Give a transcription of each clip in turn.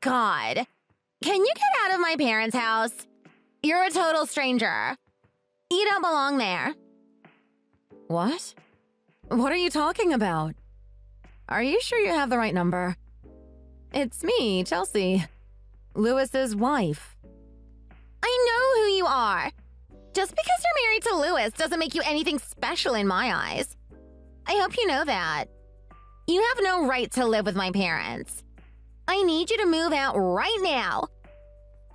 God. Can you get out of my parents' house? You're a total stranger. You don't belong there. What? What are you talking about? Are you sure you have the right number? It's me, Chelsea. Lewis's wife. I know who you are. Just because you're married to Lewis doesn't make you anything special in my eyes. I hope you know that. You have no right to live with my parents. I need you to move out right now.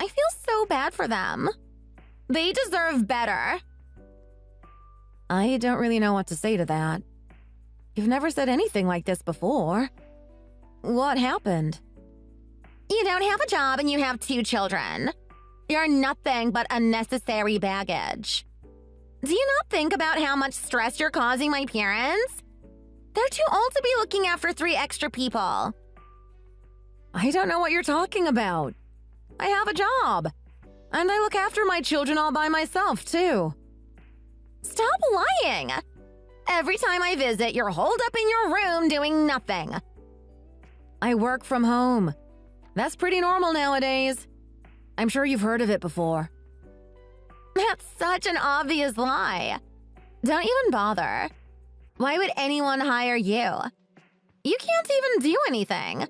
I feel so bad for them. They deserve better. I don't really know what to say to that. You've never said anything like this before. What happened? You don't have a job and you have 2 children. You're nothing but unnecessary baggage. Do you not think about how much stress you're causing my parents? They're too old to be looking after 3 extra people. I don't know what you're talking about. I have a job. And I look after my children all by myself, too. Stop lying. Every time I visit, you're holed up in your room doing nothing. I work from home. That's pretty normal nowadays. I'm sure you've heard of it before. That's such an obvious lie. Don't even bother. Why would anyone hire you? You can't even do anything.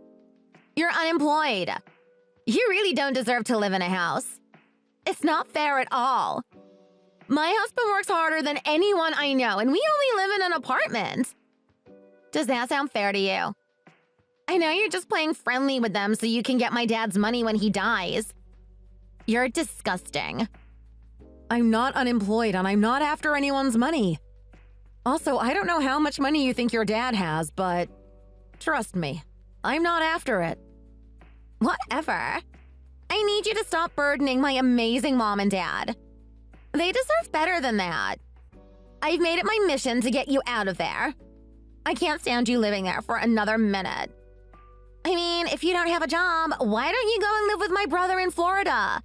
You're unemployed. You really don't deserve to live in a house. It's not fair at all. My husband works harder than anyone I know, and we only live in an apartment. Does that sound fair to you? I know you're just playing friendly with them so you can get my dad's money when he dies. You're disgusting. I'm not unemployed and I'm not after anyone's money. Also, I don't know how much money you think your dad has, but trust me, I'm not after it. Whatever. I need you to stop burdening my amazing mom and dad. They deserve better than that. I've made it my mission to get you out of there. I can't stand you living there for another minute. I mean, if you don't have a job, why don't you go and live with my brother in Florida?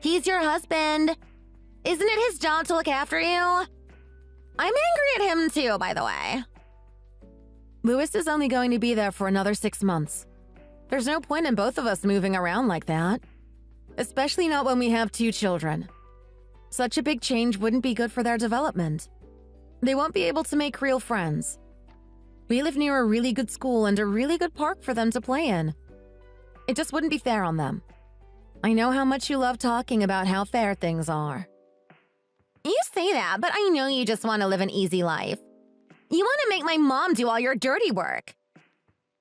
He's your husband. Isn't it his job to look after you? I'm angry at him too, by the way. Lewis is only going to be there for another 6 months. There's no point in both of us moving around like that. Especially not when we have 2 children. Such a big change wouldn't be good for their development. They won't be able to make real friends. We live near a really good school and a really good park for them to play in. It just wouldn't be fair on them. I know how much you love talking about how fair things are. You say that, but I know you just want to live an easy life. You want to make my mom do all your dirty work.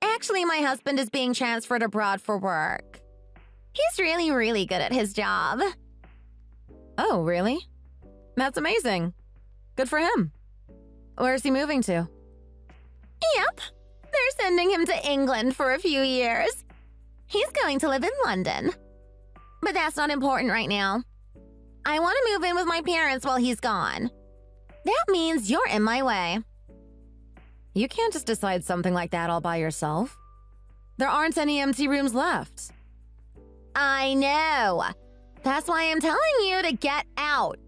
Actually, my husband is being transferred abroad for work. He's really, really good at his job. Oh, really? That's amazing. Good for him. Where's he moving to? Yep. They're sending him to England for a few years. He's going to live in London. But that's not important right now. I want to move in with my parents while he's gone. That means you're in my way. You can't just decide something like that all by yourself. There aren't any empty rooms left. I know. That's why I'm telling you to get out.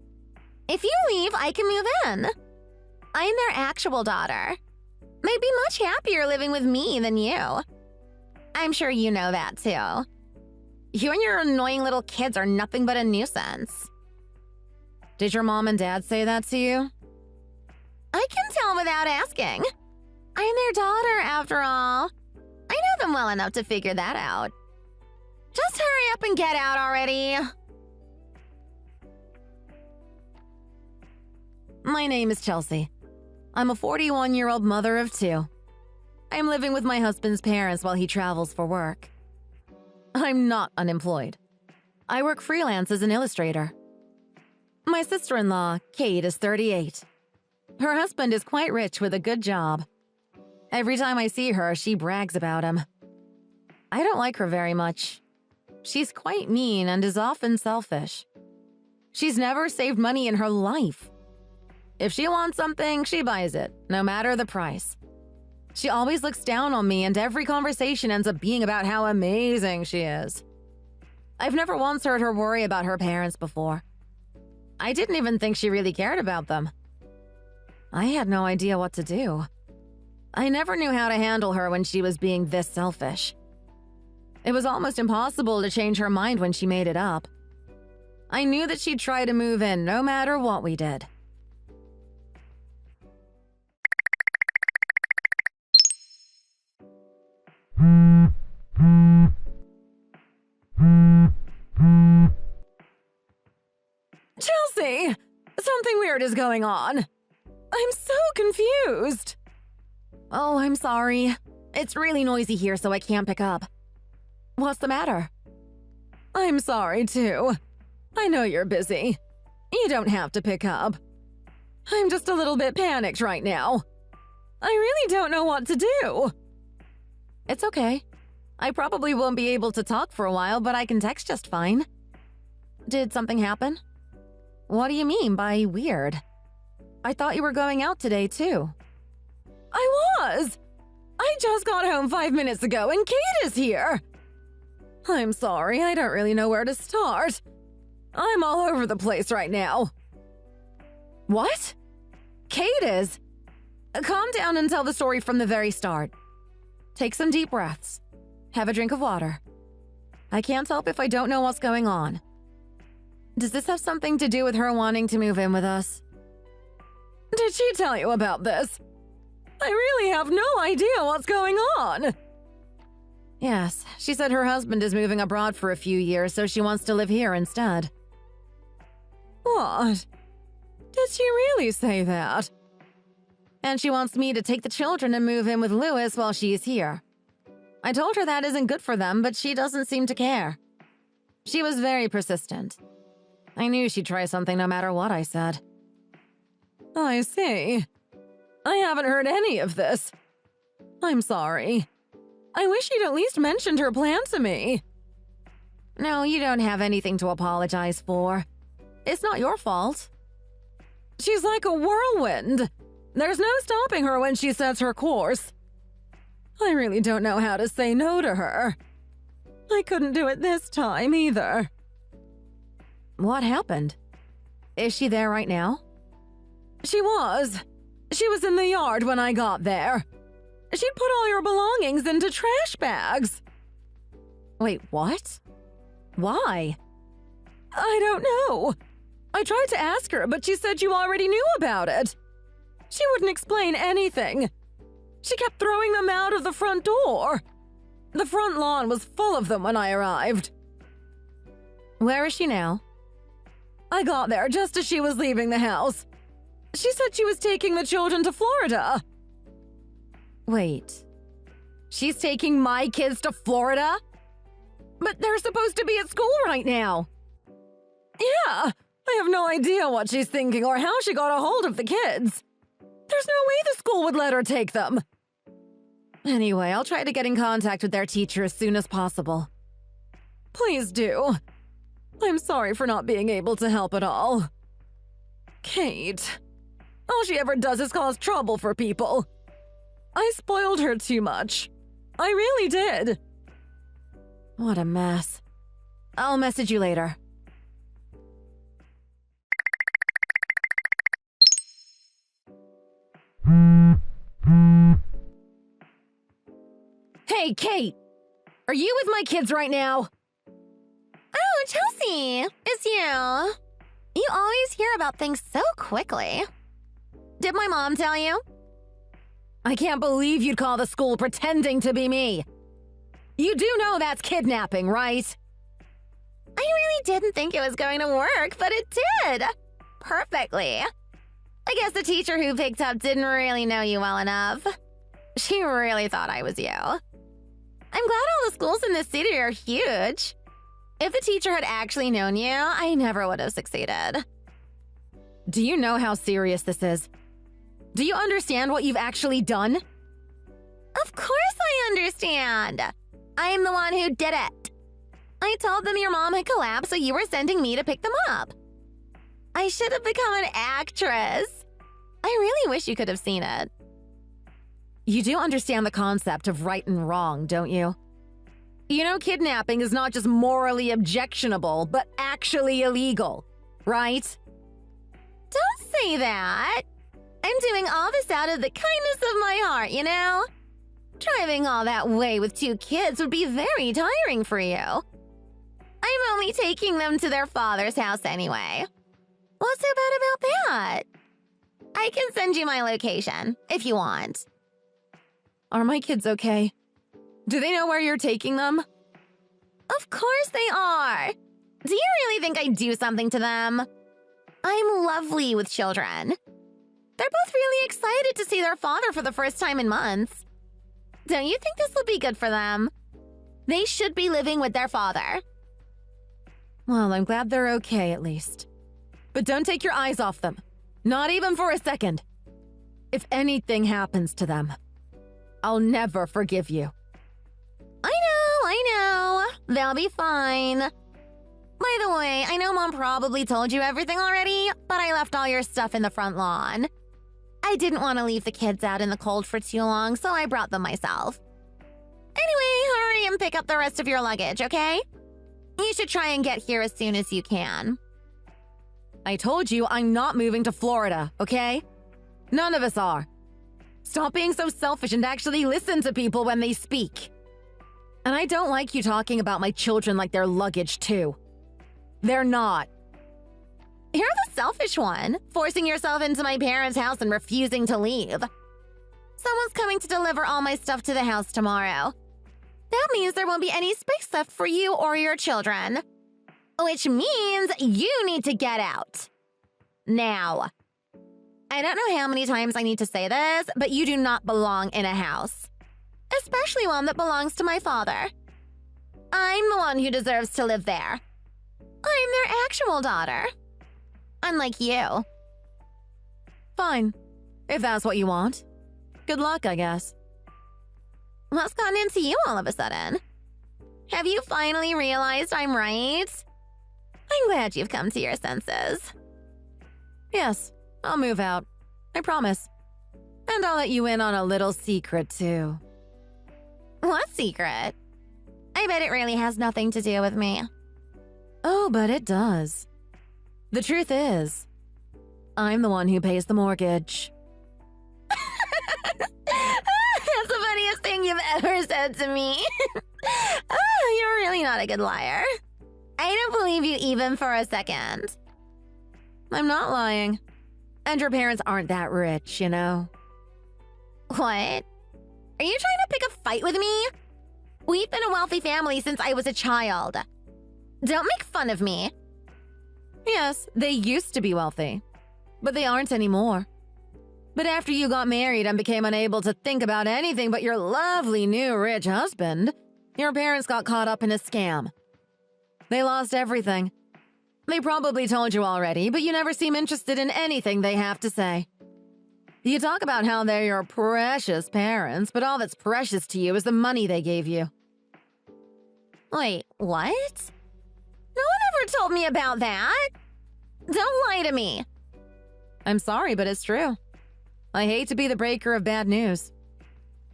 If you leave, I can move in. I'm their actual daughter. They'd be much happier living with me than you. I'm sure you know that too. You and your annoying little kids are nothing but a nuisance. Did your mom and dad say that to you? I can tell without asking. I'm their daughter, after all. I know them well enough to figure that out. Just hurry up and get out already. My name is Chelsea. I'm a 41-year-old mother of 2. I'm living with my husband's parents while he travels for work. I'm not unemployed. I work freelance as an illustrator. My sister-in-law, Kate, is 38. Her husband is quite rich with a good job. Every time I see her, she brags about him. I don't like her very much. She's quite mean and is often selfish. She's never saved money in her life. If she wants something, she buys it, no matter the price. She always looks down on me, and every conversation ends up being about how amazing she is. I've never once heard her worry about her parents before. I didn't even think she really cared about them. I had no idea what to do. I never knew how to handle her when she was being this selfish. It was almost impossible to change her mind when she made it up. I knew that she'd try to move in no matter what we did. Chelsea! Something weird is going on. I'm so confused. Oh, I'm sorry. It's really noisy here, so I can't pick up. What's the matter? I'm sorry, too. I know you're busy. You don't have to pick up. I'm just a little bit panicked right now. I really don't know what to do. It's okay. I probably won't be able to talk for a while, but I can text just fine. Did something happen? What do you mean by weird? I thought you were going out today, too. I was! I just got home 5 minutes ago and Kate is here! I'm sorry, I don't really know where to start. I'm all over the place right now. What? Kate is? Calm down and tell the story from the very start. Take some deep breaths. Have a drink of water. I can't help if I don't know what's going on. Does this have something to do with her wanting to move in with us? Did she tell you about this? I really have no idea what's going on. Yes, she said her husband is moving abroad for a few years, so she wants to live here instead. What? Did she really say that? And she wants me to take the children and move in with Louis while she is here. I told her that isn't good for them, but she doesn't seem to care. She was very persistent. I knew she'd try something no matter what I said. I see. I haven't heard any of this. I'm sorry. I wish you'd at least mentioned her plan to me. No, you don't have anything to apologize for. It's not your fault. She's like a whirlwind. There's no stopping her when she sets her course. I really don't know how to say no to her. I couldn't do it this time either. What happened? Is she there right now? She was. She was in the yard when I got there. She'd put all your belongings into trash bags. Wait, what? Why? I don't know. I tried to ask her, but she said you already knew about it. She wouldn't explain anything. She kept throwing them out of the front door. The front lawn was full of them when I arrived. Where is she now? I got there just as she was leaving the house. She said she was taking the children to Florida. Wait. She's taking my kids to Florida? But they're supposed to be at school right now. Yeah, I have no idea what she's thinking or how she got a hold of the kids. There's no way the school would let her take them. Anyway, I'll try to get in contact with their teacher as soon as possible. Please do. I'm sorry for not being able to help at all. Kate. All she ever does is cause trouble for people. I spoiled her too much. I really did. What a mess. I'll message you later. Hey, Kate! Are you with my kids right now? Oh, Chelsea, it's you. You always hear about things so quickly. Did my mom tell you? I can't believe you'd call the school pretending to be me. You do know that's kidnapping, right? I really didn't think it was going to work, but it did. Perfectly. I guess the teacher who picked up didn't really know you well enough. She really thought I was you. I'm glad all the schools in this city are huge. If the teacher had actually known you, I never would have succeeded. Do you know how serious this is? Do you understand what you've actually done? Of course I understand. I'm the one who did it. I told them your mom had collapsed, so you were sending me to pick them up. I should have become an actress. I really wish you could have seen it. You do understand the concept of right and wrong, don't you? You know kidnapping is not just morally objectionable, but actually illegal, right? Don't say that. I'm doing all this out of the kindness of my heart, you know? Driving all that way with 2 kids would be very tiring for you. I'm only taking them to their father's house anyway. What's so bad about that? I can send you my location, if you want. Are my kids okay? Do they know where you're taking them? Of course they are. Do you really think I'd do something to them? I'm lovely with children. They're both really excited to see their father for the first time in months. Don't you think this will be good for them? They should be living with their father. Well, I'm glad they're okay at least. But don't take your eyes off them. Not even for a second. If anything happens to them, I'll never forgive you. I know. They'll be fine. By the way, I know Mom probably told you everything already, but I left all your stuff in the front lawn. I didn't want to leave the kids out in the cold for too long, so I brought them myself. Anyway, hurry and pick up the rest of your luggage, okay? You should try and get here as soon as you can. I told you I'm not moving to Florida, okay? None of us are. Stop being so selfish and actually listen to people when they speak. And I don't like you talking about my children like they're luggage, too. They're not. You're the selfish one, forcing yourself into my parents' house and refusing to leave. Someone's coming to deliver all my stuff to the house tomorrow. That means there won't be any space left for you or your children. Which means you need to get out. Now. I don't know how many times I need to say this, but you do not belong in a house. Especially one that belongs to my father. I'm the one who deserves to live there. I'm their actual daughter. Unlike you. Fine, if that's what you want. Good luck, I guess. What's gotten into you all of a sudden? Have you finally realized I'm right? I'm glad you've come to your senses. Yes, I'll move out. I promise. And I'll let you in on a little secret, too. What secret? I bet it really has nothing to do with me. Oh, but it does. The truth is, I'm the one who pays the mortgage. That's the funniest thing you've ever said to me. You're really not a good liar. I don't believe you even for a second. I'm not lying. And your parents aren't that rich, you know. What? Are you trying to pick a fight with me? We've been a wealthy family since I was a child. Don't make fun of me. Yes, they used to be wealthy, but they aren't anymore. But after you got married and became unable to think about anything but your lovely new rich husband, your parents got caught up in a scam. They lost everything. They probably told you already, but you never seem interested in anything they have to say. You talk about how they're your precious parents, but all that's precious to you is the money they gave you. Wait, what? No one ever told me about that. Don't lie to me. I'm sorry, but it's true. I hate to be the breaker of bad news.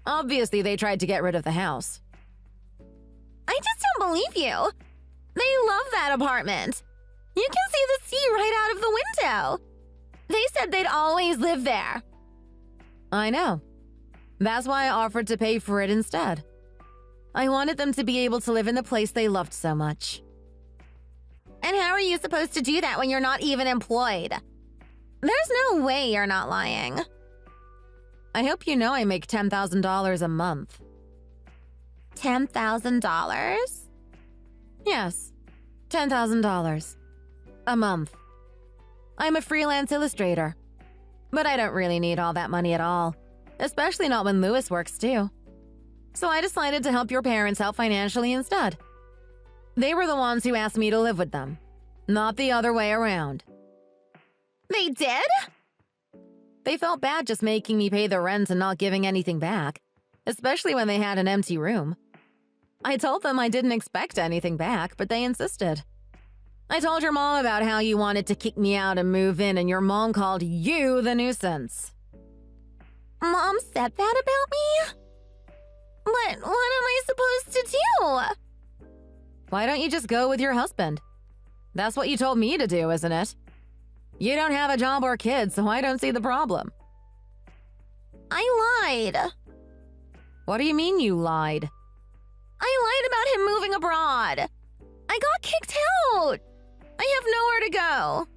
Obviously, they tried to get rid of the house. I just don't believe you. They love that apartment. You can see the sea right out of the window. They said they'd always live there. I know. That's why I offered to pay for it instead. I wanted them to be able to live in the place they loved so much. And how are you supposed to do that when you're not even employed? There's no way you're not lying. I hope you know I make $10,000 a month. $10,000? Yes, $10,000 a month. I'm a freelance illustrator, but I don't really need all that money at all, especially not when Louis works too. So I decided to help your parents out financially instead. They were the ones who asked me to live with them, not the other way around. They did? They felt bad just making me pay the rent and not giving anything back, especially when they had an empty room. I told them I didn't expect anything back, but they insisted. I told your mom about how you wanted to kick me out and move in, and your mom called you the nuisance. Mom said that about me? But what am I supposed to do? Why don't you just go with your husband? That's what you told me to do, isn't it? You don't have a job or kids, so I don't see the problem. I lied. What do you mean you lied? I lied about him moving abroad. I got kicked out. I have nowhere to go.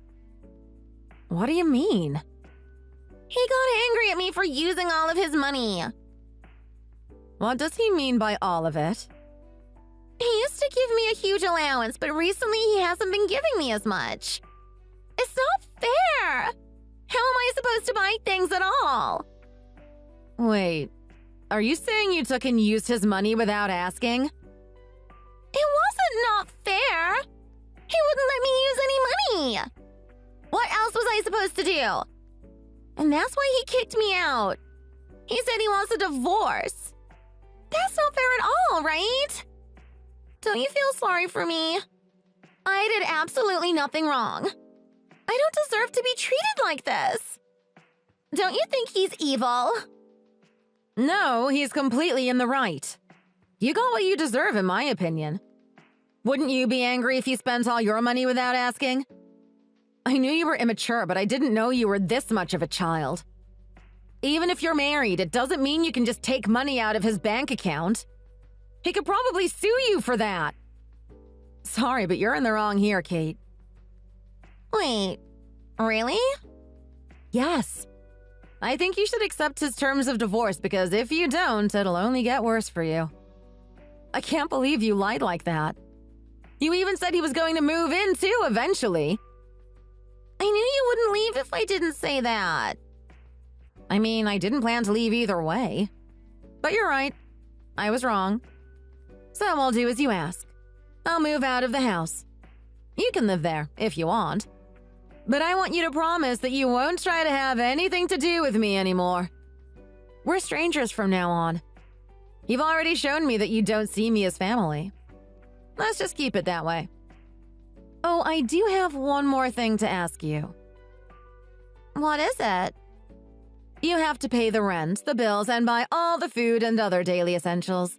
What do you mean? He got angry at me for using all of his money. What does he mean by all of it? He used to give me a huge allowance, but recently he hasn't been giving me as much. It's not fair. How am I supposed to buy things at all? Wait, are you saying you took and used his money without asking? It wasn't not fair. He wouldn't let me use any money. What else was I supposed to do? And that's why he kicked me out. He said he wants a divorce. That's not fair at all, right? Don't you feel sorry for me? I did absolutely nothing wrong. I don't deserve to be treated like this. Don't you think he's evil? No, he's completely in the right. You got what you deserve, in my opinion. Wouldn't you be angry if he spent all your money without asking? I knew you were immature, but I didn't know you were this much of a child. Even if you're married, it doesn't mean you can just take money out of his bank account. He could probably sue you for that. Sorry, but you're in the wrong here, Kate. Wait, really? Yes. I think you should accept his terms of divorce because if you don't, it'll only get worse for you. I can't believe you lied like that. You even said he was going to move in too eventually. I knew you wouldn't leave if I didn't say that. I mean, I didn't plan to leave either way. But you're right. I was wrong. So I'll do as you ask. I'll move out of the house. You can live there if you want. But I want you to promise that you won't try to have anything to do with me anymore. We're strangers from now on. You've already shown me that you don't see me as family. Let's just keep it that way. Oh, I do have one more thing to ask you. What is it? You have to pay the rent, the bills, and buy all the food and other daily essentials.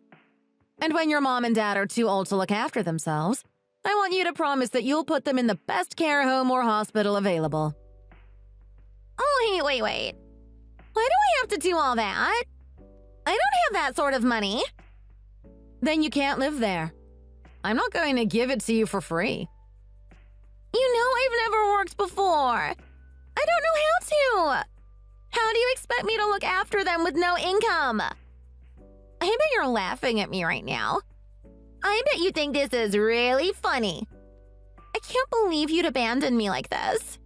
And when your mom and dad are too old to look after themselves, I want you to promise that you'll put them in the best care home or hospital available. Oh, wait. Why do I have to do all that? I don't have that sort of money. Then you can't live there. I'm not going to give it to you for free. You know I've never worked before. I don't know how to. How do you expect me to look after them with no income? I bet you're laughing at me right now. I bet you think this is really funny. I can't believe you'd abandon me like this.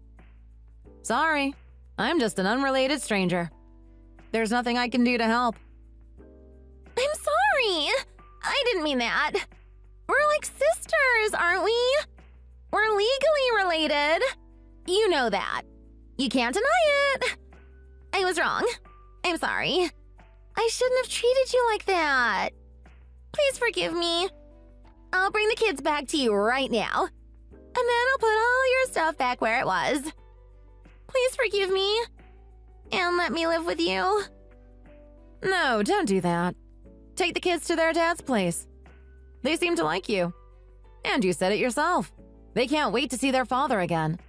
Sorry, I'm just an unrelated stranger. There's nothing I can do to help. I'm sorry. I didn't mean that. We're like sisters, aren't we? We're legally related. You know that. You can't deny it. I was wrong. I'm sorry. I shouldn't have treated you like that. Please forgive me. I'll bring the kids back to you right now. And then I'll put all your stuff back where it was. Please forgive me. And let me live with you. No, don't do that. Take the kids to their dad's place. They seem to like you. And you said it yourself. They can't wait to see their father again.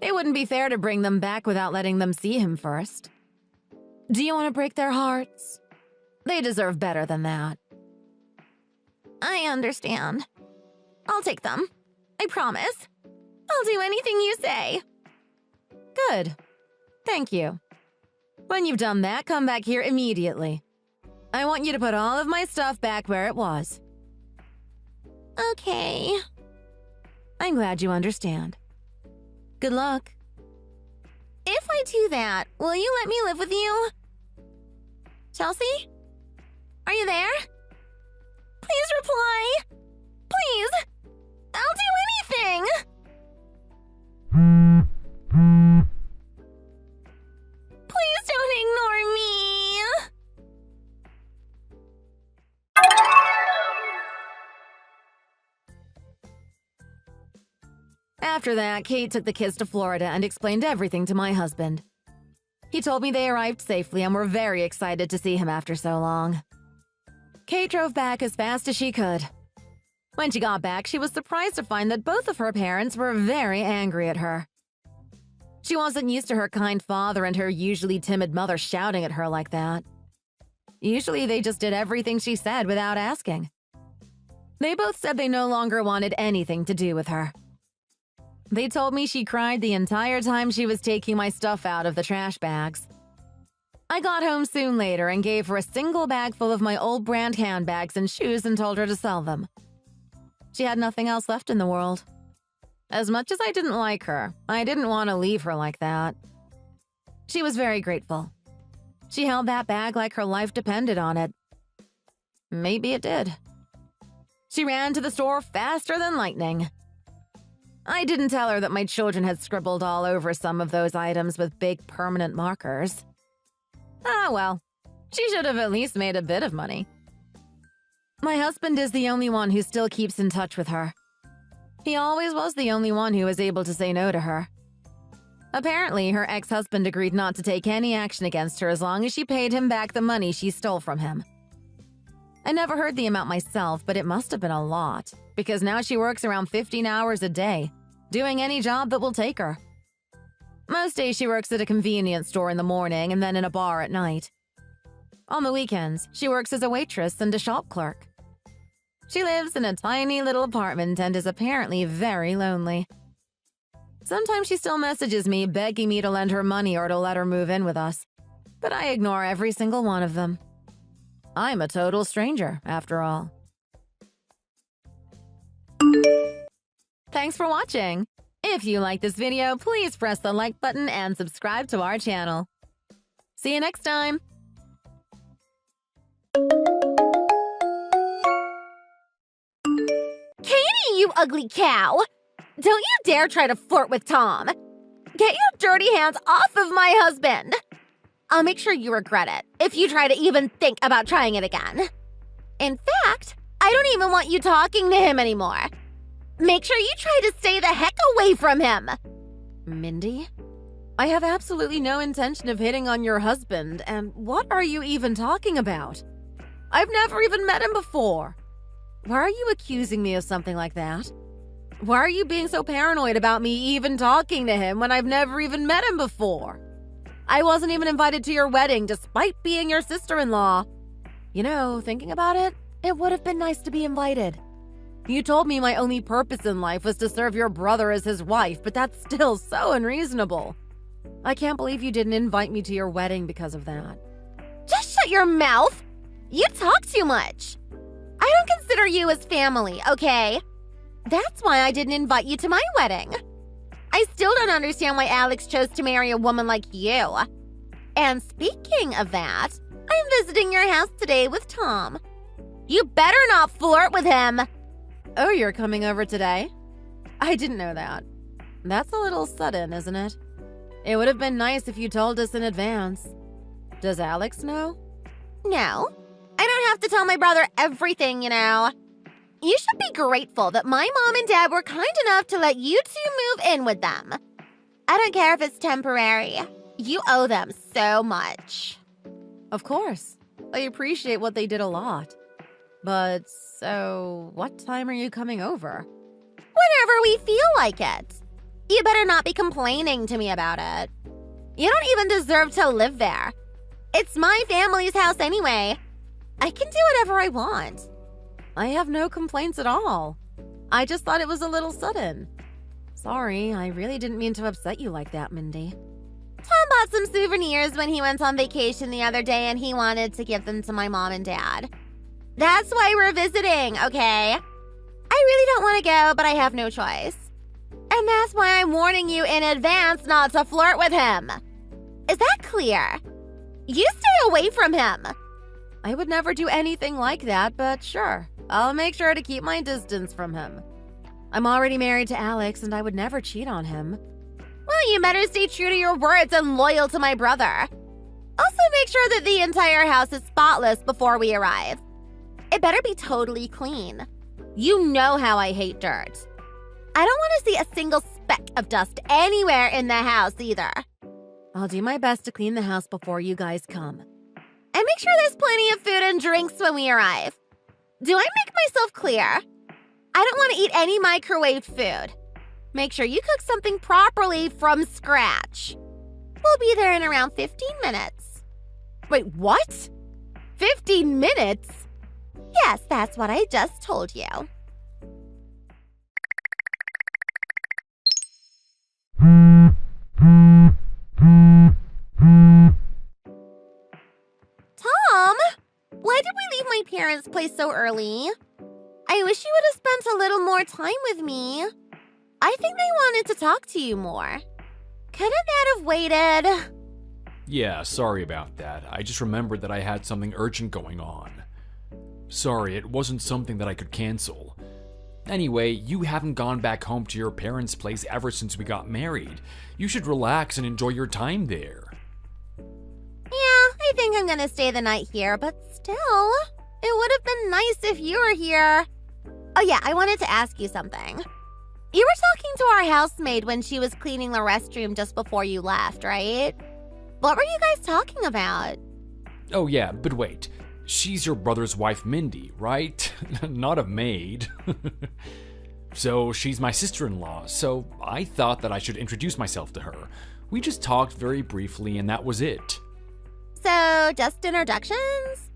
It wouldn't be fair to bring them back without letting them see him first. Do you want to break their hearts? They deserve better than that. I understand. I'll take them. I promise. I'll do anything you say. Good. Thank you. When you've done that, come back here immediately. I want you to put all of my stuff back where it was. Okay. I'm glad you understand. Good luck. If I do that, will you let me live with you? Chelsea? Are you there? Please reply. Please. I'll do anything. Please don't ignore me. After that, Kate took the kids to Florida and explained everything to my husband. He told me they arrived safely and were very excited to see him after so long. Kate drove back as fast as she could. When she got back, she was surprised to find that both of her parents were very angry at her. She wasn't used to her kind father and her usually timid mother shouting at her like that. Usually they just did everything she said without asking. They both said they no longer wanted anything to do with her. They told me she cried the entire time she was taking my stuff out of the trash bags. I got home soon later and gave her a single bag full of my old brand handbags and shoes and told her to sell them. She had nothing else left in the world. As much as I didn't like her, I didn't want to leave her like that. She was very grateful. She held that bag like her life depended on it. Maybe it did. She ran to the store faster than lightning. I didn't tell her that my children had scribbled all over some of those items with big permanent markers. Ah, well, she should have at least made a bit of money. My husband is the only one who still keeps in touch with her. He always was the only one who was able to say no to her. Apparently, her ex-husband agreed not to take any action against her as long as she paid him back the money she stole from him. I never heard the amount myself, but it must have been a lot, because now she works around 15 hours a day, doing any job that will take her. Most days she works at a convenience store in the morning and then in a bar at night. On the weekends, she works as a waitress and a shop clerk. She lives in a tiny little apartment and is apparently very lonely. Sometimes she still messages me begging me to lend her money or to let her move in with us, but I ignore every single one of them. I'm a total stranger, after all. Thanks for watching. If you like this video, please press the like button and subscribe to our channel. See you next time! Katie, you ugly cow! Don't you dare try to flirt with Tom! Get your dirty hands off of my husband! I'll make sure you regret it if you try to even think about trying it again. In fact, I don't even want you talking to him anymore. Make sure you try to stay the heck away from him! Mindy? I have absolutely no intention of hitting on your husband, and what are you even talking about? I've never even met him before. Why are you accusing me of something like that? Why are you being so paranoid about me even talking to him when I've never even met him before? I wasn't even invited to your wedding despite being your sister-in-law. You know, thinking about it, it would have been nice to be invited. You told me my only purpose in life was to serve your brother as his wife, but that's still so unreasonable. I can't believe you didn't invite me to your wedding because of that. Just shut your mouth! You talk too much. I don't consider you as family, okay? That's why I didn't invite you to my wedding. I still don't understand why Alex chose to marry a woman like you. And speaking of that, I'm visiting your house today with Tom. You better not flirt with him. Oh, you're coming over today? I didn't know that. That's a little sudden, isn't it? It would have been nice if you told us in advance. Does Alex know? No. I don't have to tell my brother everything, you know. You should be grateful that my mom and dad were kind enough to let you two move in with them. I don't care if it's temporary. You owe them so much. Of course. I appreciate what they did a lot. But, so, what time are you coming over? Whenever we feel like it. You better not be complaining to me about it. You don't even deserve to live there. It's my family's house anyway. I can do whatever I want. I have no complaints at all. I just thought it was a little sudden. Sorry, I really didn't mean to upset you like that, Mindy. Tom bought some souvenirs when he went on vacation the other day and he wanted to give them to my mom and dad. That's why we're visiting, okay? I really don't want to go, but I have no choice. And that's why I'm warning you in advance not to flirt with him. Is that clear? You stay away from him. I would never do anything like that, but sure. I'll make sure to keep my distance from him. I'm already married to Alex, and I would never cheat on him. Well, you better stay true to your words and loyal to my brother. Also, make sure that the entire house is spotless before we arrive. It better be totally clean. You know how I hate dirt. I don't want to see a single speck of dust anywhere in the house either. I'll do my best to clean the house before you guys come. And make sure there's plenty of food and drinks when we arrive. Do I make myself clear? I don't want to eat any microwaved food. Make sure you cook something properly from scratch. We'll be there in around 15 minutes. Wait, what? 15 minutes? Yes, that's what I just told you. Tom, why did we leave my parents' place so early? I wish you would have spent a little more time with me. I think they wanted to talk to you more. Couldn't that have waited? Yeah, sorry about that. I just remembered that I had something urgent going on. Sorry, it wasn't something that I could cancel. Anyway, you haven't gone back home to your parents' place ever since we got married. You should relax and enjoy your time there. Yeah, I think I'm gonna stay the night here, but still, it would have been nice if you were here. Oh yeah, I wanted to ask you something. You were talking to our housemaid when she was cleaning the restroom just before you left, right? What were you guys talking about? Oh yeah, but wait. She's your brother's wife, Mindy, right? Not a maid. So she's my sister-in-law, so I thought that I should introduce myself to her. We just talked very briefly and that was it. So, just introductions?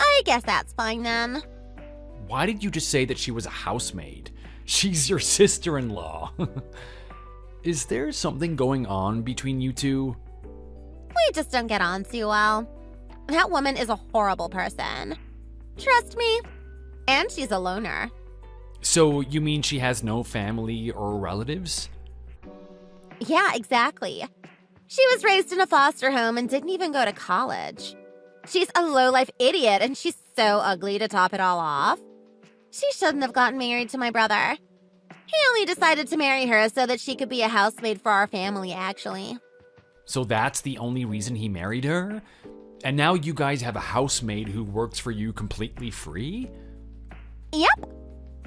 I guess that's fine then. Why did you just say that she was a housemaid? She's your sister-in-law. Is there something going on between you two? We just don't get on too well. That woman is a horrible person. Trust me. And she's a loner. So you mean she has no family or relatives? Yeah, exactly. She was raised in a foster home and didn't even go to college. She's a low-life idiot and she's so ugly to top it all off. She shouldn't have gotten married to my brother. He only decided to marry her so that she could be a housemaid for our family, actually. So that's the only reason he married her? And now you guys have a housemaid who works for you completely free? Yep.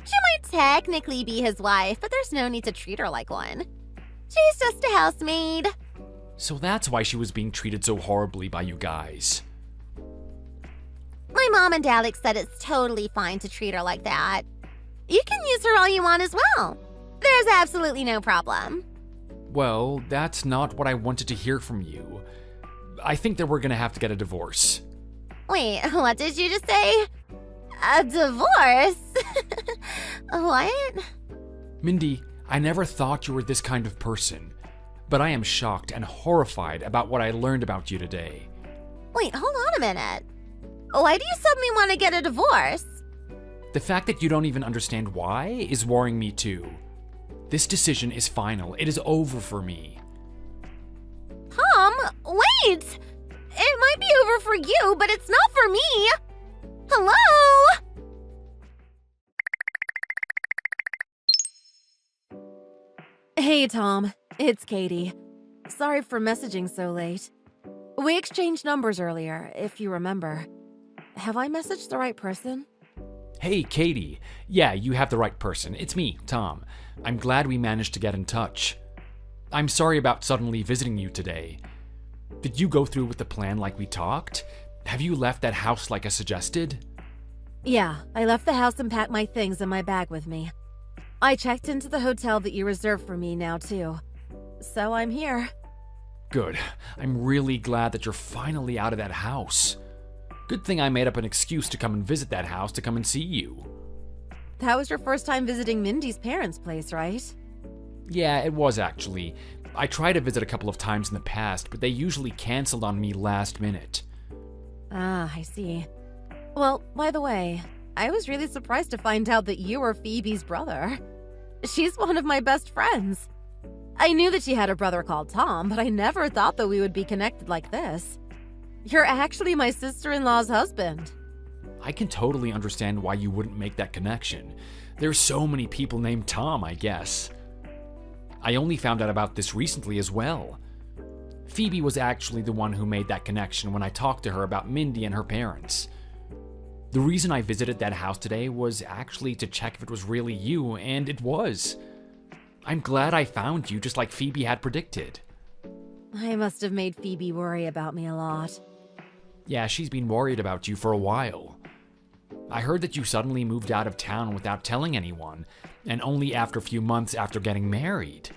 She might technically be his wife, but there's no need to treat her like one. She's just a housemaid. So that's why she was being treated so horribly by you guys. My mom and Alex said it's totally fine to treat her like that. You can use her all you want as well. There's absolutely no problem. Well, that's not what I wanted to hear from you. I think that we're gonna have to get a divorce. Wait, what did you just say? A divorce? What? Mindy, I never thought you were this kind of person, but I am shocked and horrified about what I learned about you today. Wait, hold on a minute. Why do you suddenly want to get a divorce? The fact that you don't even understand why is worrying me too. This decision is final. It is over for me. Tom, wait! It might be over for you, but it's not for me! Hello? Hey, Tom. It's Katie. Sorry for messaging so late. We exchanged numbers earlier, if you remember. Have I messaged the right person? Hey, Katie. Yeah, you have the right person. It's me, Tom. I'm glad we managed to get in touch. I'm sorry about suddenly visiting you today. Did you go through with the plan like we talked? Have you left that house like I suggested? Yeah, I left the house and packed my things in my bag with me. I checked into the hotel that you reserved for me now, too. So I'm here. Good. I'm really glad that you're finally out of that house. Good thing I made up an excuse to come and visit that house to come and see you. That was your first time visiting Mindy's parents' place, right? Yeah, it was actually. I tried to visit a couple of times in the past, but they usually canceled on me last minute. Ah, I see. Well, by the way, I was really surprised to find out that you were Phoebe's brother. She's one of my best friends. I knew that she had a brother called Tom, but I never thought that we would be connected like this. You're actually my sister-in-law's husband. I can totally understand why you wouldn't make that connection. There's so many people named Tom, I guess. I only found out about this recently as well. Phoebe was actually the one who made that connection when I talked to her about Mindy and her parents. The reason I visited that house today was actually to check if it was really you, and it was. I'm glad I found you just like Phoebe had predicted. I must have made Phoebe worry about me a lot. Yeah, she's been worried about you for a while. I heard that you suddenly moved out of town without telling anyone, and only after a few months after getting married.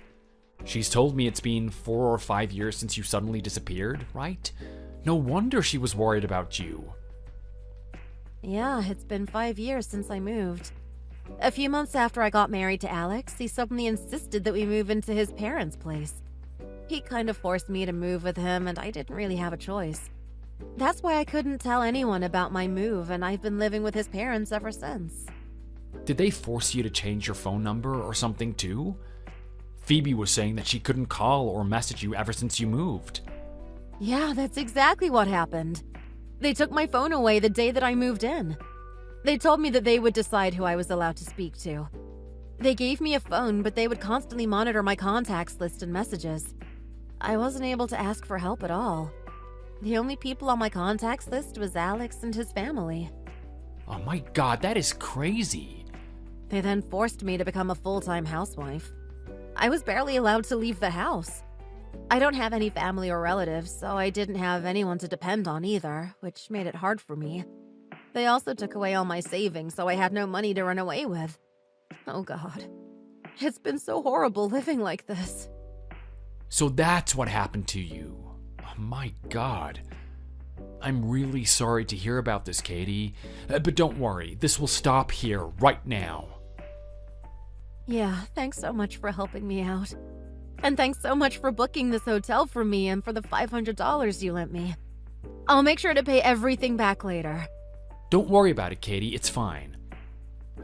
She's told me it's been 4 or 5 years since you suddenly disappeared, right? No wonder she was worried about you. Yeah, it's been 5 years since I moved. A few months after I got married to Alex, he suddenly insisted that we move into his parents' place. He kind of forced me to move with him, and I didn't really have a choice. That's why I couldn't tell anyone about my move, and I've been living with his parents ever since. Did they force you to change your phone number or something too? Phoebe was saying that she couldn't call or message you ever since you moved. Yeah, that's exactly what happened. They took my phone away the day that I moved in. They told me that they would decide who I was allowed to speak to. They gave me a phone, but they would constantly monitor my contacts list and messages. I wasn't able to ask for help at all. The only people on my contacts list was Alex and his family. Oh my god, that is crazy. They then forced me to become a full-time housewife. I was barely allowed to leave the house. I don't have any family or relatives, so I didn't have anyone to depend on either, which made it hard for me. They also took away all my savings, so I had no money to run away with. Oh god. It's been so horrible living like this. So that's what happened to you. Oh my god. I'm really sorry to hear about this, Katie. But don't worry, this will stop here right now. Yeah, thanks so much for helping me out. And thanks so much for booking this hotel for me and for the $500 you lent me. I'll make sure to pay everything back later. Don't worry about it, Katie, it's fine.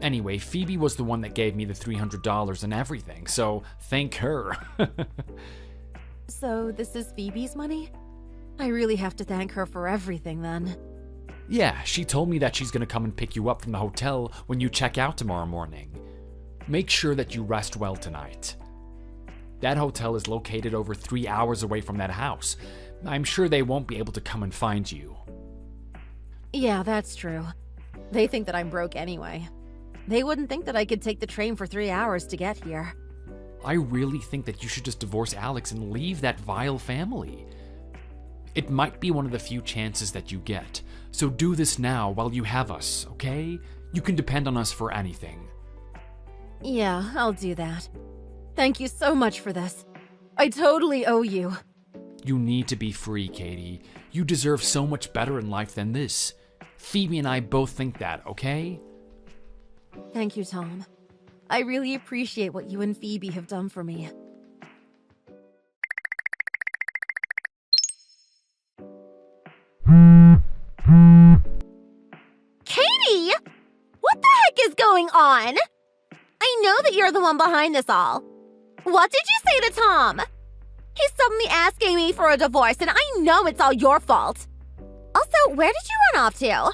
Anyway, Phoebe was the one that gave me the $300 and everything, so thank her. So this is Phoebe's money? I really have to thank her for everything then. Yeah, she told me that she's gonna come and pick you up from the hotel when you check out tomorrow morning. Make sure that you rest well tonight. That hotel is located over 3 hours away from that house. I'm sure they won't be able to come and find you. Yeah, that's true. They think that I'm broke anyway. They wouldn't think that I could take the train for 3 hours to get here. I really think that you should just divorce Alex and leave that vile family. It might be one of the few chances that you get, so do this now while you have us, okay? You can depend on us for anything. Yeah, I'll do that. Thank you so much for this. I totally owe you. You need to be free, Katie. You deserve so much better in life than this. Phoebe and I both think that, okay? Thank you, Tom. I really appreciate what you and Phoebe have done for me. Katie! What the heck is going on? I know that you're the one behind this all. What did you say to Tom? He's suddenly asking me for a divorce, and I know it's all your fault. Also, where did you run off to?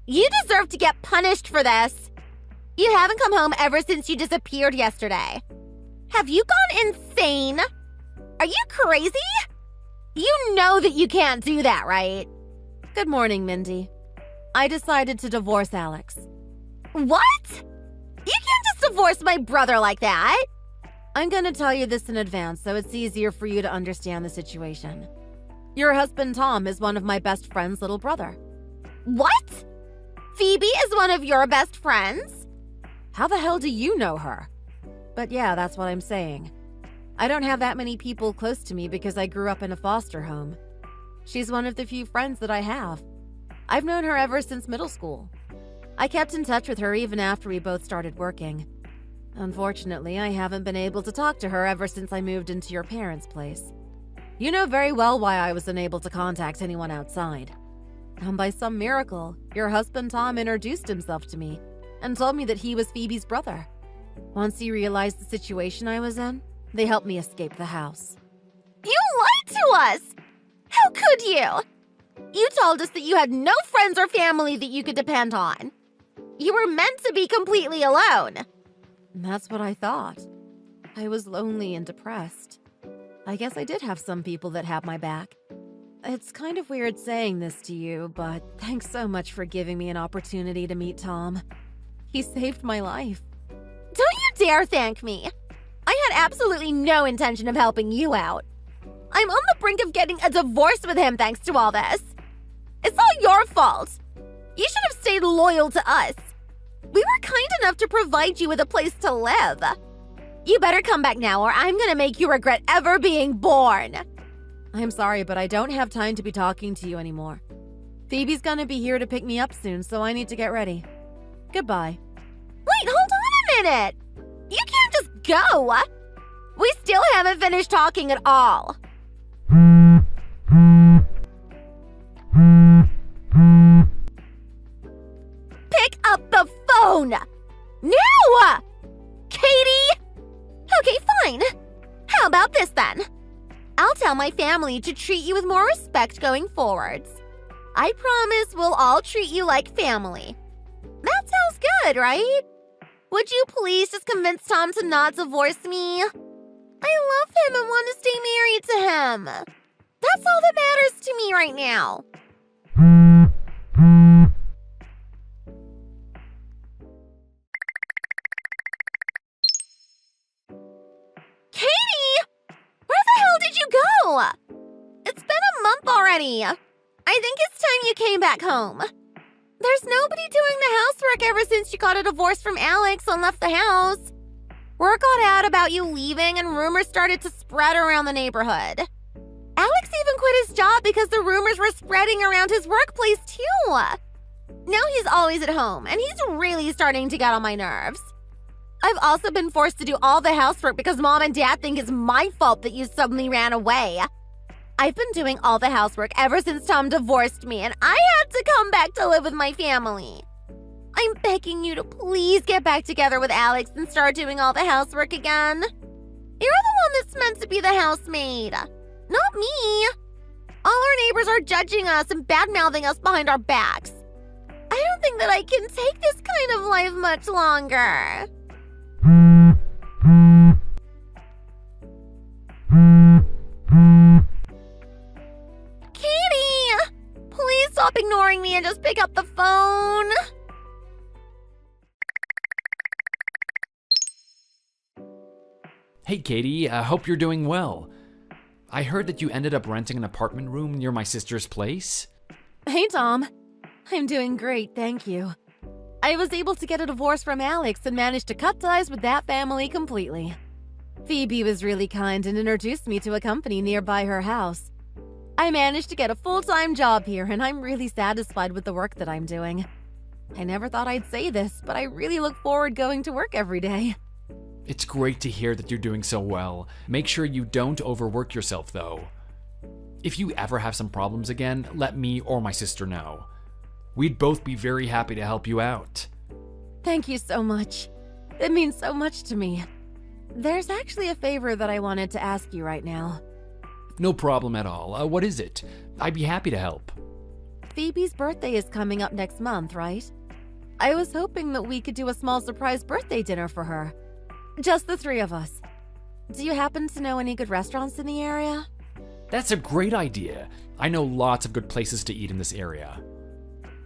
You deserve to get punished for this. You haven't come home ever since you disappeared yesterday. Have you gone insane? Are you crazy? You know that you can't do that, right? Good morning, Mindy. I decided to divorce Alex. What? You can't just divorce my brother like that. I'm gonna tell you this in advance so it's easier for you to understand the situation. Your husband, Tom, is one of my best friend's little brother. What? Phoebe is one of your best friends? How the hell do you know her? But yeah, that's what I'm saying. I don't have that many people close to me because I grew up in a foster home. She's one of the few friends that I have. I've known her ever since middle school. I kept in touch with her even after we both started working. Unfortunately, I haven't been able to talk to her ever since I moved into your parents' place. You know very well why I was unable to contact anyone outside. And by some miracle, your husband Tom introduced himself to me and told me that he was Phoebe's brother. Once he realized the situation I was in, they helped me escape the house. You lied to us! How could you? You told us that you had no friends or family that you could depend on. You were meant to be completely alone. That's what I thought. I was lonely and depressed. I guess I did have some people that had my back. It's kind of weird saying this to you, but thanks so much for giving me an opportunity to meet Tom. He saved my life. Don't you dare thank me. I had absolutely no intention of helping you out. I'm on the brink of getting a divorce with him thanks to all this. It's all your fault. You should have stayed loyal to us. We were kind enough to provide you with a place to live. You better come back now or I'm gonna make you regret ever being born. I'm sorry, but I don't have time to be talking to you anymore. Phoebe's gonna be here to pick me up soon, so I need to get ready. Goodbye. Wait, hold on a minute! You can't just go! We still haven't finished talking at all. Pick up the phone! Now! Katie! Okay, fine. How about this then? I'll tell my family to treat you with more respect going forwards. I promise we'll all treat you like family. That sounds good, right? Would you please just convince Tom to not divorce me? I love him and want to stay married to him. That's all that matters to me right now. Katie! Where the hell did you go? It's been a month already. I think it's time you came back home. There's nobody doing the housework ever since you got a divorce from Alex and left the house. Word got out about you leaving and rumors started to spread around the neighborhood. Alex even quit his job because the rumors were spreading around his workplace too. Now he's always at home and he's really starting to get on my nerves. I've also been forced to do all the housework because Mom and Dad think it's my fault that you suddenly ran away. I've been doing all the housework ever since Tom divorced me, and I had to come back to live with my family. I'm begging you to please get back together with Alex and start doing all the housework again. You're the one that's meant to be the housemaid, not me. All our neighbors are judging us and bad-mouthing us behind our backs. I don't think that I can take this kind of life much longer. Katie! Please stop ignoring me and just pick up the phone. Hey, Katie, I hope you're doing well. I heard that you ended up renting an apartment room near my sister's place. Hey, Tom. I'm doing great, thank you. I was able to get a divorce from Alex and managed to cut ties with that family completely. Phoebe was really kind and introduced me to a company nearby her house. I managed to get a full-time job here, and I'm really satisfied with the work that I'm doing. I never thought I'd say this, but I really look forward going to work every day. It's great to hear that you're doing so well. Make sure you don't overwork yourself, though. If you ever have some problems again, let me or my sister know. We'd both be very happy to help you out. Thank you so much. It means so much to me. There's actually a favor that I wanted to ask you right now. No problem at all. What is it? I'd be happy to help. Phoebe's birthday is coming up next month, right? I was hoping that we could do a small surprise birthday dinner for her. Just the three of us. Do you happen to know any good restaurants in the area? That's a great idea. I know lots of good places to eat in this area.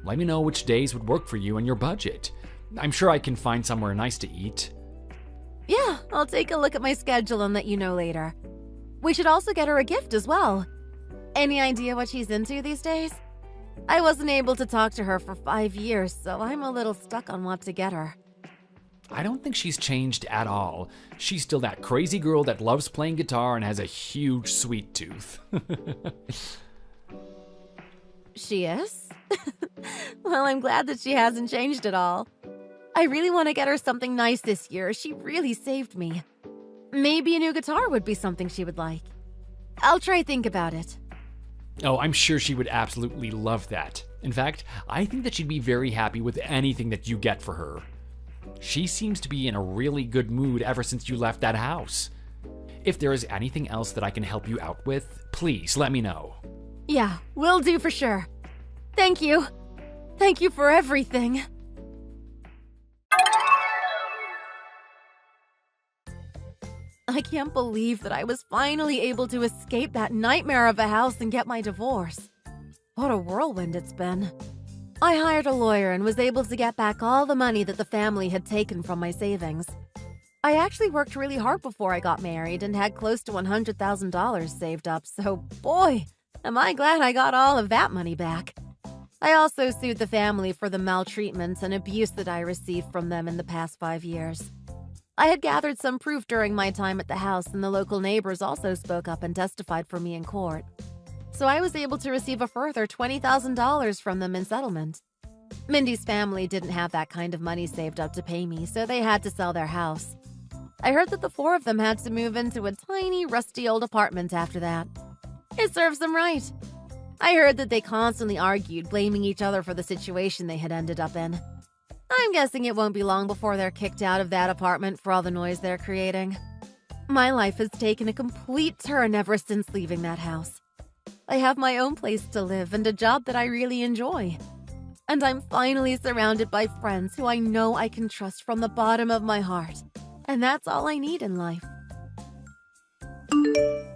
Let me know which days would work for you and your budget. I'm sure I can find somewhere nice to eat. Yeah, I'll take a look at my schedule and let you know later. We should also get her a gift as well. Any idea what she's into these days? I wasn't able to talk to her for 5 years, so I'm a little stuck on what to get her. I don't think she's changed at all. She's still that crazy girl that loves playing guitar and has a huge sweet tooth. She is? Well, I'm glad that she hasn't changed at all. I really want to get her something nice this year. She really saved me. Maybe a new guitar would be something she would like. I'll try to think about it. Oh, I'm sure she would absolutely love that. In fact, I think that she'd be very happy with anything that you get for her. She seems to be in a really good mood ever since you left that house. If there is anything else that I can help you out with, please let me know. Yeah, will do for sure. Thank you. Thank you for everything. I can't believe that I was finally able to escape that nightmare of a house and get my divorce. What a whirlwind it's been. I hired a lawyer and was able to get back all the money that the family had taken from my savings. I actually worked really hard before I got married and had close to $100,000 saved up, so boy, am I glad I got all of that money back. I also sued the family for the maltreatment and abuse that I received from them in the past 5 years. I had gathered some proof during my time at the house, and the local neighbors also spoke up and testified for me in court. so I was able to receive a further $20,000 from them in settlement. Mindy's family didn't have that kind of money saved up to pay me, so they had to sell their house. I heard that the four of them had to move into a tiny, rusty old apartment after that. It serves them right. I heard that they constantly argued, blaming each other for the situation they had ended up in. I'm guessing it won't be long before they're kicked out of that apartment for all the noise they're creating. My life has taken a complete turn ever since leaving that house. I have my own place to live and a job that I really enjoy. And I'm finally surrounded by friends who I know I can trust from the bottom of my heart. And that's all I need in life.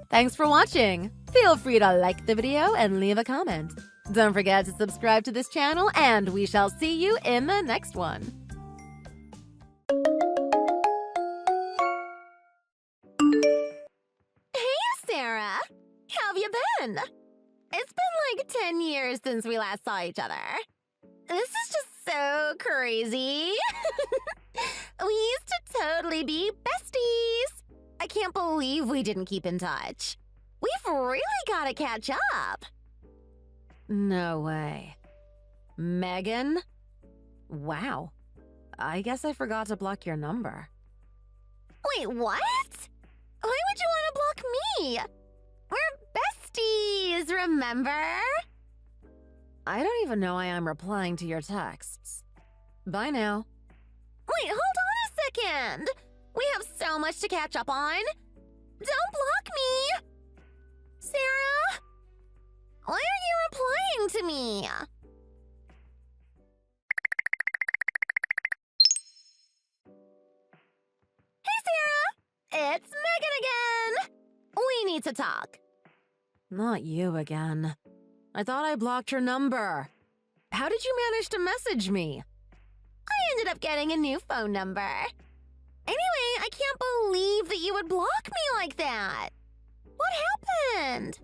Thanks for watching! Feel free to like the video and leave a comment. Don't forget to subscribe to this channel, and we shall see you in the next one. Hey, Sarah! How have you been? It's been like 10 years since we last saw each other. This is just so crazy. We used to totally be besties. I can't believe we didn't keep in touch. We've really got to catch up. No way. Megan? Wow. I guess I forgot to block your number. Wait, what? Why would you want to block me? We're besties, remember? I don't even know why I'm replying to your texts. Bye now. Wait, hold on a second. We have so much to catch up on. Don't block me. Sarah? Why are you replying to me? Hey, Sarah! It's Megan again! We need to talk. Not you again. I thought I blocked your number. How did you manage to message me? I ended up getting a new phone number. Anyway, I can't believe that you would block me like that. What happened?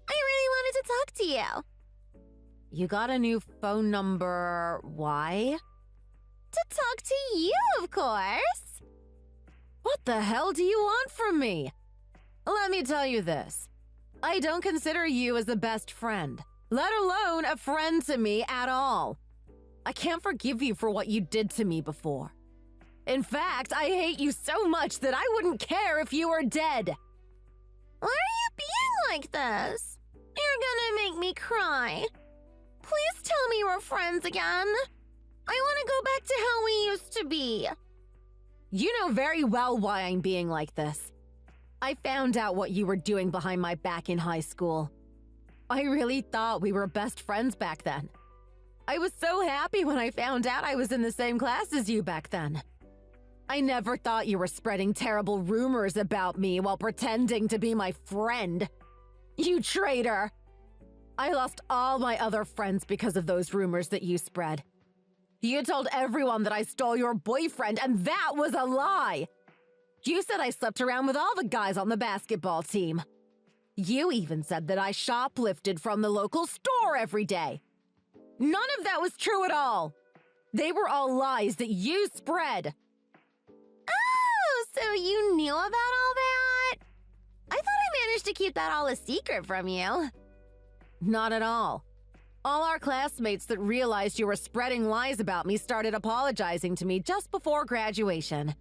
I really wanted to talk to you. You got a new phone number. Why? To talk to you, of course. What the hell do you want from me? Let me tell you this. I don't consider you as a best friend, let alone a friend to me at all. I can't forgive you for what you did to me before. In fact, I hate you so much that I wouldn't care if you were dead. Why are you being like this? You're gonna make me cry. Please tell me we're friends again. I want to go back to how we used to be. You know very well why I'm being like this. I found out what you were doing behind my back in high school. I really thought we were best friends back then. I was so happy when I found out I was in the same class as you back then. I never thought you were spreading terrible rumors about me while pretending to be my friend. You traitor! I lost all my other friends because of those rumors that you spread. You told everyone that I stole your boyfriend, and that was a lie! You said I slept around with all the guys on the basketball team. You even said that I shoplifted from the local store every day. None of that was true at all. They were all lies that you spread. Oh, so you knew about all that? I thought I managed to keep that all a secret from you. Not at all. All our classmates that realized you were spreading lies about me started apologizing to me just before graduation.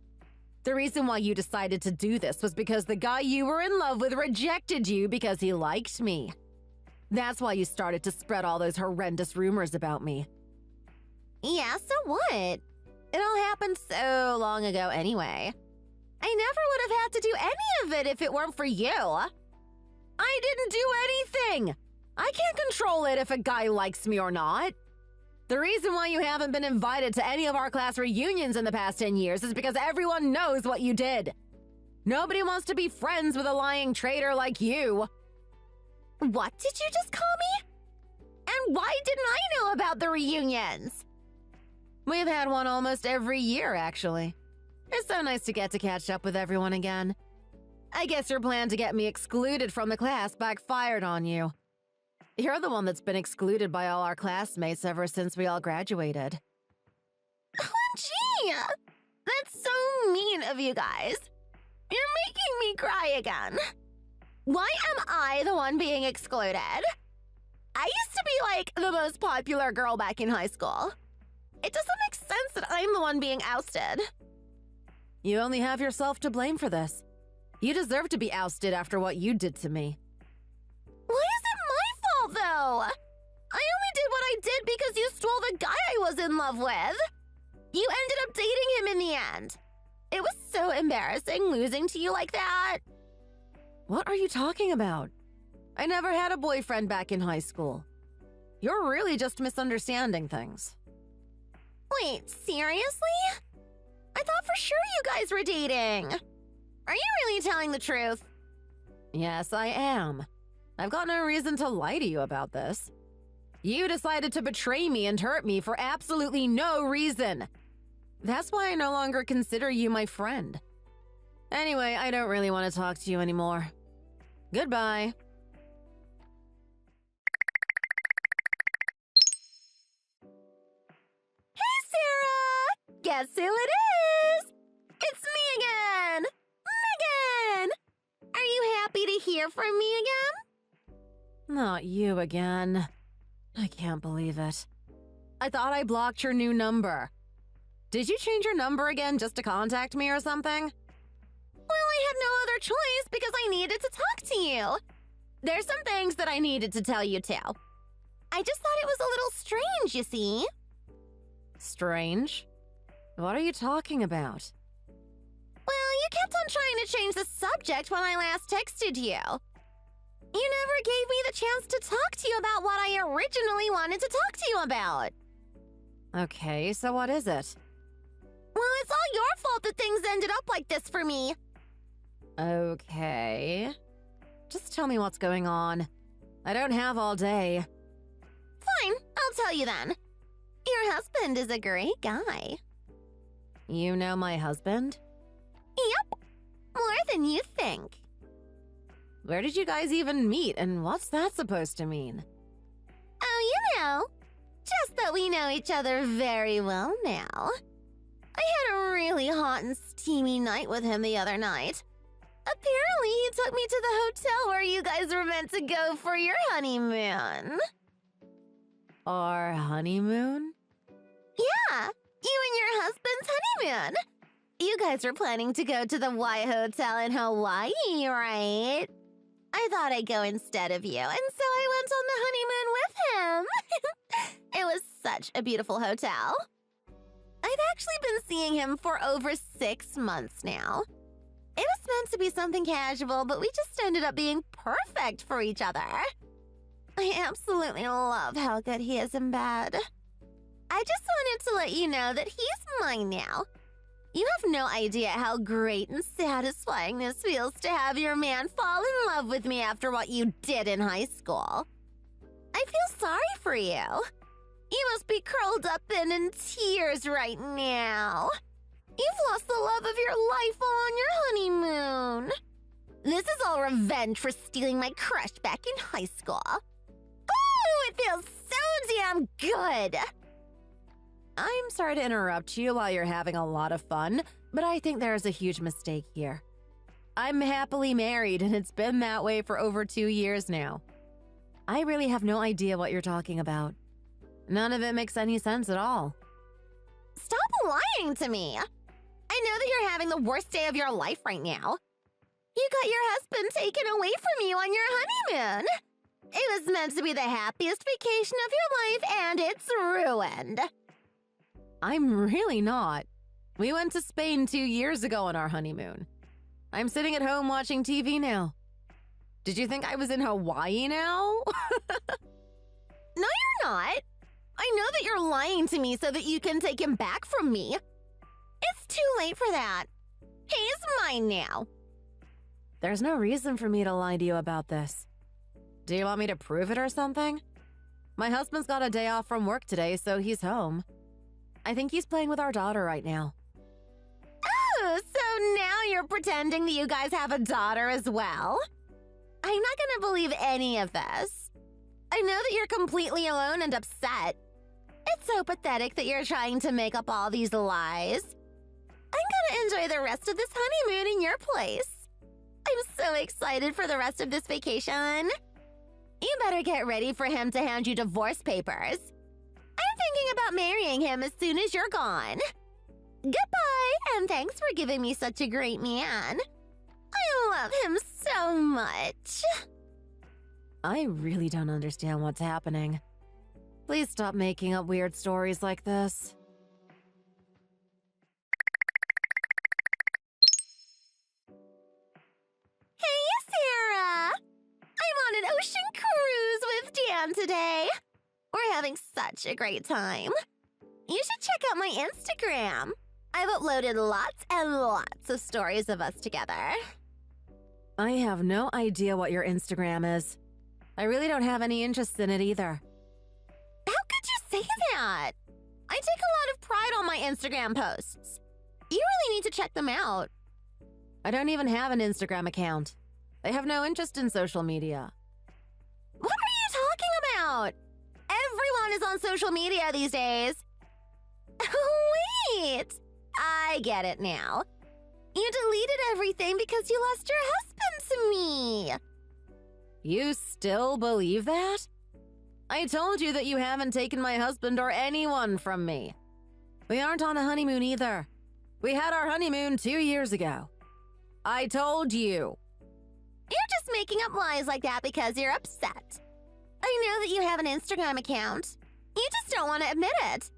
The reason why you decided to do this was because the guy you were in love with rejected you because he liked me. That's why you started to spread all those horrendous rumors about me. Yeah, so what? It all happened so long ago anyway. I never would have had to do any of it if it weren't for you. I didn't do anything! I can't control it if a guy likes me or not. The reason why you haven't been invited to any of our class reunions in the past 10 years is because everyone knows what you did. Nobody wants to be friends with a lying traitor like you. What did you just call me? And why didn't I know about the reunions? We've had one almost every year, actually. It's so nice to get to catch up with everyone again. I guess your plan to get me excluded from the class backfired on you. You're the one that's been excluded by all our classmates ever since we all graduated. OMG! That's so mean of you guys. You're making me cry again. Why am I the one being excluded? I used to be like the most popular girl back in high school. It doesn't make sense that I'm the one being ousted. You only have yourself to blame for this. You deserve to be ousted after what you did to me. Why is it my fault, though? I only did what I did because you stole the guy I was in love with. You ended up dating him in the end. It was so embarrassing losing to you like that. What are you talking about? I never had a boyfriend back in high school. You're really just misunderstanding things. Wait, seriously? I thought for sure you guys were dating. Are you really telling the truth? Yes, I am. I've got no reason to lie to you about this. You decided to betray me and hurt me for absolutely no reason. That's why I no longer consider you my friend. Anyway, I don't really want to talk to you anymore. Goodbye. Hey, Sarah! Guess who it is? It's me again! Megan! Are you happy to hear from me again? Not you again. I can't believe it. I thought I blocked your new number. Did you change your number again just to contact me or something? Well, I had no other choice because I needed to talk to you. There's some things that I needed to tell you too. I just thought it was a little strange, you see. Strange? What are you talking about? Well, you kept on trying to change the subject when I last texted you. You never gave me the chance to talk to you about what I originally wanted to talk to you about. Okay, so what is it? Well, it's all your fault that things ended up like this for me. Okay. Just tell me what's going on. I don't have all day. Fine, I'll tell you then. Your husband is a great guy. You know my husband? Yep, more than you think. Where did you guys even meet, and what's that supposed to mean? Oh, you know, just that we know each other very well now. I had a really hot and steamy night with him the other night. Apparently, he took me to the hotel where you guys were meant to go for your honeymoon. Our honeymoon? Yeah, you and your husband's honeymoon. You guys were planning to go to the Y Hotel in Hawaii, right? I thought I'd go instead of you, and so I went on the honeymoon with him. It was such a beautiful hotel. I've actually been seeing him for over 6 months now. It was meant to be something casual, but we just ended up being perfect for each other. I absolutely love how good he is in bed. I just wanted to let you know that he's mine now. You have no idea how great and satisfying this feels to have your man fall in love with me after what you did in high school. I feel sorry for you. You must be curled up and in tears right now. You've lost the love of your life on your honeymoon. This is all revenge for stealing my crush back in high school. Oh, it feels so damn good. I'm sorry to interrupt you while you're having a lot of fun, but I think there's a huge mistake here. I'm happily married, and it's been that way for over 2 years now. I really have no idea what you're talking about. None of it makes any sense at all. Stop lying to me. I know that you're having the worst day of your life right now. You got your husband taken away from you on your honeymoon. It was meant to be the happiest vacation of your life, and it's ruined. I'm really not. We went to Spain 2 years ago on our honeymoon. I'm sitting at home watching TV now. Did you think I was in Hawaii now? No, you're not. I know that you're lying to me so that you can take him back from me. It's too late for that. He's mine now. There's no reason for me to lie to you about this. Do you want me to prove it or something? My husband's got a day off from work today, so he's home. I think he's playing with our daughter right now. Oh, so now you're pretending that you guys have a daughter as well? I'm not gonna believe any of this. I know that you're completely alone and upset. It's so pathetic that you're trying to make up all these lies. I'm gonna enjoy the rest of this honeymoon in your place. I'm so excited for the rest of this vacation. You better get ready for him to hand you divorce papers. I'm thinking about marrying him as soon as you're gone. Goodbye, and thanks for giving me such a great man. I love him so much. I really don't understand what's happening. Please stop making up weird stories like this. Hey, Sarah! I'm on an ocean cruise with Dan today. We're having such a great time. You should check out my Instagram. I've uploaded lots and lots of stories of us together. I have no idea what your Instagram is. I really don't have any interest in it either. How could you say that? I take a lot of pride on my Instagram posts. You really need to check them out. I don't even have an Instagram account. I have no interest in social media. What are you talking about? Everyone is on social media these days. Wait, I get it now. You deleted everything because you lost your husband to me. You still believe that? I told you that you haven't taken my husband or anyone from me. We aren't on a honeymoon either. We had our honeymoon 2 years ago. I told you. You're just making up lies like that because you're upset. I know that you have an Instagram account. You just don't want to admit it.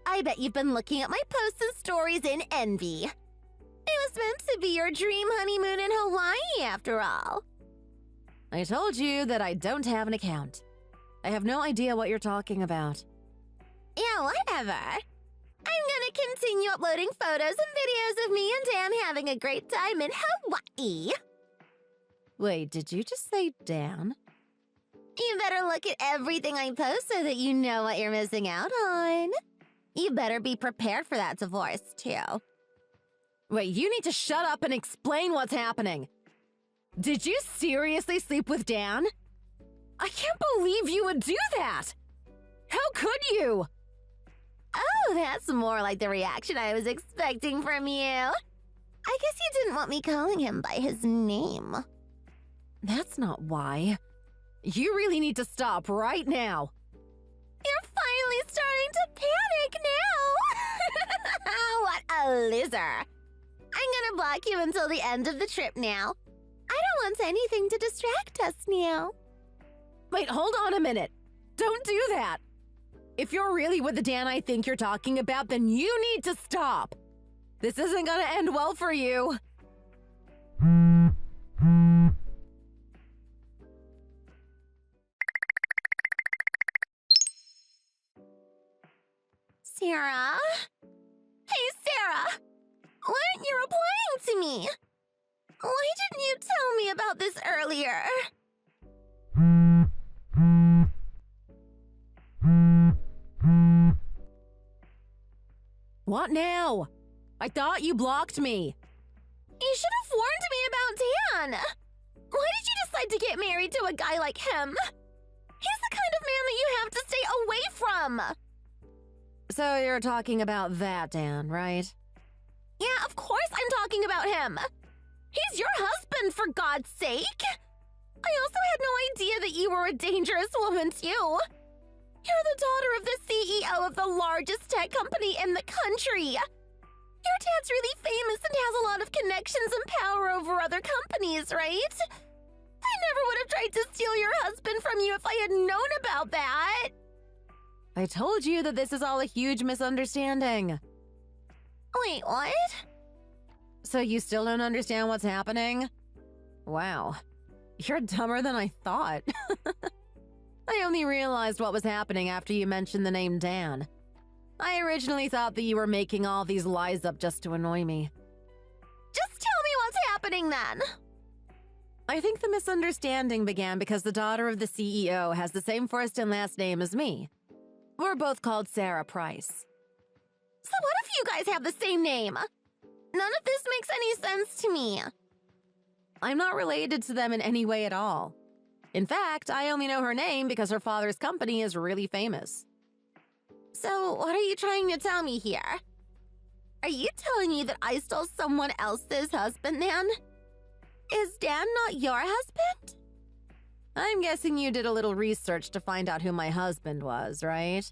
I bet you've been looking at my posts and stories in envy. It was meant to be your dream honeymoon in Hawaii, after all. I told you that I don't have an account. I have no idea what you're talking about. Yeah, whatever. I'm gonna continue uploading photos and videos of me and Dan having a great time in Hawaii. Wait, did you just say Dan? You better look at everything I post so that you know what you're missing out on. You better be prepared for that divorce, too. Wait, you need to shut up and explain what's happening. Did you seriously sleep with Dan? I can't believe you would do that! How could you? Oh, that's more like the reaction I was expecting from you. I guess you didn't want me calling him by his name. That's not why. You really need to stop right now. You're finally starting to panic now. What a loser. I'm gonna block you until the end of the trip now. I don't want anything to distract us now. Wait, hold on a minute. Don't do that. If you're really with the Dan I think you're talking about, then you need to stop. This isn't gonna end well for you. Sarah? Hey, Sarah! Why aren't you replying to me? Why didn't you tell me about this earlier? What now? I thought you blocked me. You should have warned me about Dan. Why did you decide to get married to a guy like him? He's the kind of man that you have to stay away from. So you're talking about that Dan, right? Yeah, of course I'm talking about him. He's your husband, for God's sake. I also had no idea that you were a dangerous woman, too. You're the daughter of the CEO of the largest tech company in the country. Your dad's really famous and has a lot of connections and power over other companies, right? I never would have tried to steal your husband from you if I had known about that. I told you that this is all a huge misunderstanding. Wait, what? So you still don't understand what's happening? Wow. You're dumber than I thought. I only realized what was happening after you mentioned the name Dan. I originally thought that you were making all these lies up just to annoy me. Just tell me what's happening then. I think the misunderstanding began because the daughter of the CEO has the same first and last name as me. We're both called Sarah Price. So what if you guys have the same name? None of this makes any sense to me. I'm not related to them in any way at all. In fact, I only know her name because her father's company is really famous. So what are you trying to tell me here? Are you telling me that I stole someone else's husband, then? Is Dan not your husband? I'm guessing you did a little research to find out who my husband was, right?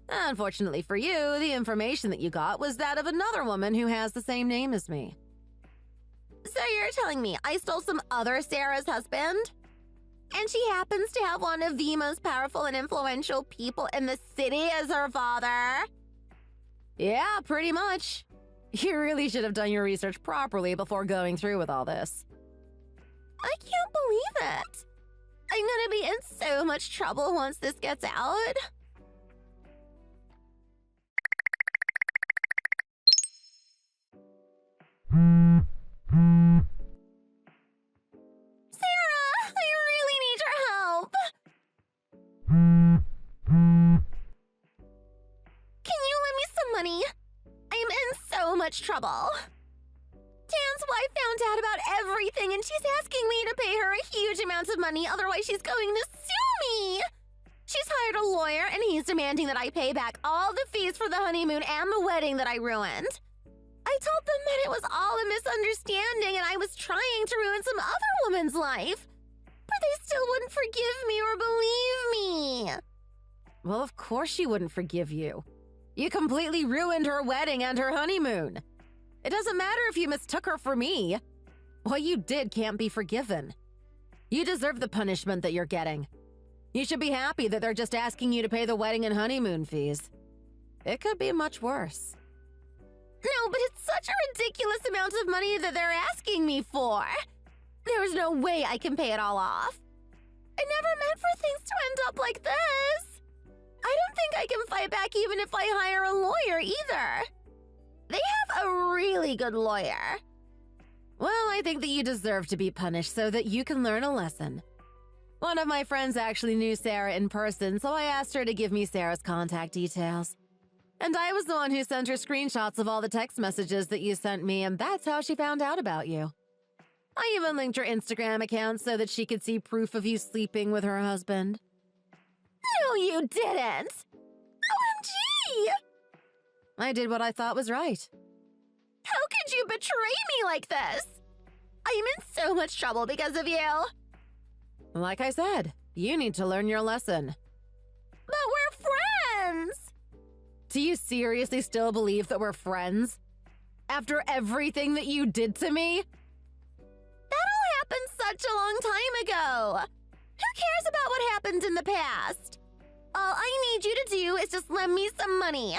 Unfortunately for you, the information that you got was that of another woman who has the same name as me. So you're telling me I stole some other Sarah's husband? And she happens to have one of the most powerful and influential people in the city as her father? Yeah, pretty much. You really should have done your research properly before going through with all this. I can't believe it. I'm gonna be in so much trouble once this gets out. Sarah, I really need your help. Can you lend me some money? I am in so much trouble. Dan's wife found out about everything and she's asking me to pay her a huge amount of money, otherwise she's going to sue me. She's hired a lawyer and he's demanding that I pay back all the fees for the honeymoon and the wedding that I ruined. I told them that it was all a misunderstanding and I was trying to ruin some other woman's life. But they still wouldn't forgive me or believe me. Well, of course she wouldn't forgive you. You completely ruined her wedding and her honeymoon. It doesn't matter if you mistook her for me. What you did can't be forgiven. You deserve the punishment that you're getting. You should be happy that they're just asking you to pay the wedding and honeymoon fees. It could be much worse. No, but it's such a ridiculous amount of money that they're asking me for. There's no way I can pay it all off. I never meant for things to end up like this. I don't think I can fight back even if I hire a lawyer either. They have a really good lawyer. Well, I think that you deserve to be punished so that you can learn a lesson. One of my friends actually knew Sarah in person, so I asked her to give me Sarah's contact details. And I was the one who sent her screenshots of all the text messages that you sent me, and that's how she found out about you. I even linked your Instagram account so that she could see proof of you sleeping with her husband. No, you didn't! OMG! I did what I thought was right. How could you betray me like this? I am in so much trouble because of you. Like I said, you need to learn your lesson. But we're friends! Do you seriously still believe that we're friends? After everything that you did to me? That all happened such a long time ago. Who cares about what happened in the past? All I need you to do is just lend me some money.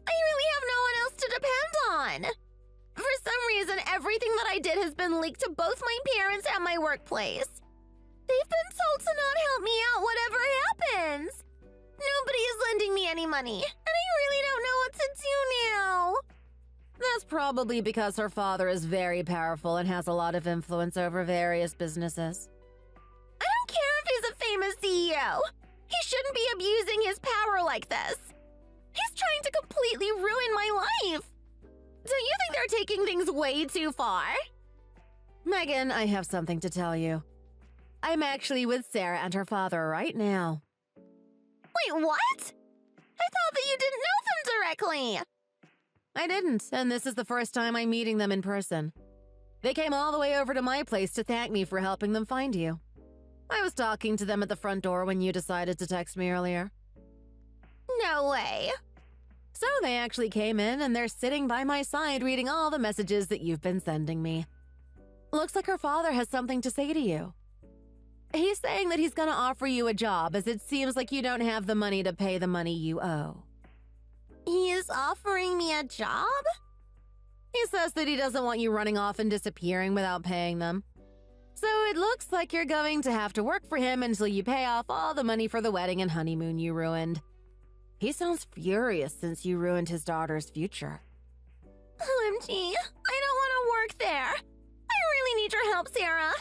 I really have no one else to depend on. For some reason, everything that I did has been leaked to both my parents and my workplace. They've been told to not help me out whatever happens. Nobody is lending me any money, and I really don't know what to do now. That's probably because her father is very powerful and has a lot of influence over various businesses. I don't care if he's a famous CEO. He shouldn't be abusing his power like this. He's trying to completely ruin my life. Don't you think they're taking things way too far? Megan, I have something to tell you. I'm actually with Sarah and her father right now. Wait, what? I thought that you didn't know them directly. I didn't, and this is the first time I'm meeting them in person. They came all the way over to my place to thank me for helping them find you. I was talking to them at the front door when you decided to text me earlier. No way. So they actually came in and they're sitting by my side reading all the messages that you've been sending me. Looks like her father has something to say to you. He's saying that he's gonna offer you a job as it seems like you don't have the money to pay the money you owe. He is offering me a job? He says that he doesn't want you running off and disappearing without paying them. So it looks like you're going to have to work for him until you pay off all the money for the wedding and honeymoon you ruined. He sounds furious since you ruined his daughter's future. OMG, I don't want to work there. I really need your help, Sarah.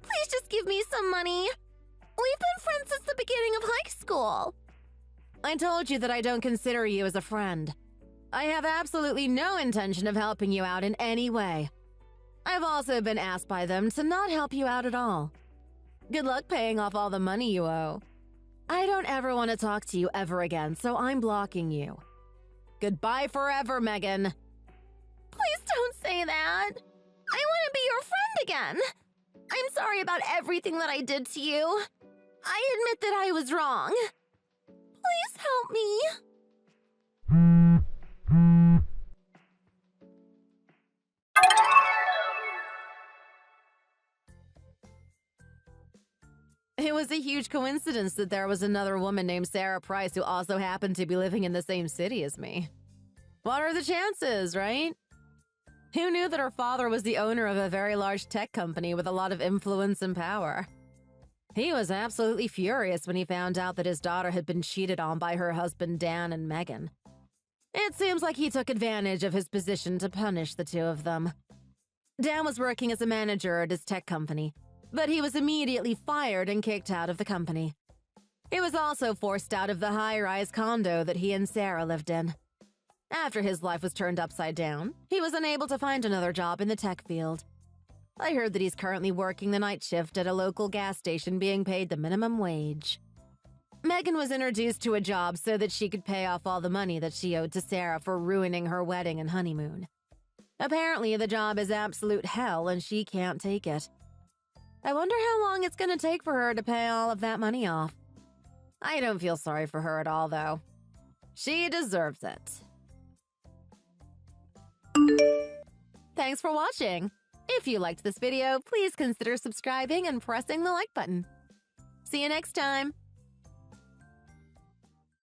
Please just give me some money. We've been friends since the beginning of high school. I told you that I don't consider you as a friend. I have absolutely no intention of helping you out in any way. I've also been asked by them to not help you out at all. Good luck paying off all the money you owe. I don't ever want to talk to you ever again, so I'm blocking you. Goodbye forever, Megan. Please don't say that. I want to be your friend again. I'm sorry about everything that I did to you. I admit that I was wrong. Please help me. It was a huge coincidence that there was another woman named Sarah Price who also happened to be living in the same city as me. What are the chances, right? Who knew that her father was the owner of a very large tech company with a lot of influence and power? He was absolutely furious when he found out that his daughter had been cheated on by her husband Dan and Megan. It seems like he took advantage of his position to punish the two of them. Dan was working as a manager at his tech company, but he was immediately fired and kicked out of the company. He was also forced out of the high-rise condo that he and Sarah lived in. After his life was turned upside down, he was unable to find another job in the tech field. I heard that he's currently working the night shift at a local gas station being paid the minimum wage. Megan was introduced to a job so that she could pay off all the money that she owed to Sarah for ruining her wedding and honeymoon. Apparently, the job is absolute hell and she can't take it. I wonder how long it's going to take for her to pay all of that money off. I don't feel sorry for her at all, though. She deserves it. Thanks for watching. If you liked this video, please consider subscribing and pressing the like button. See you next time.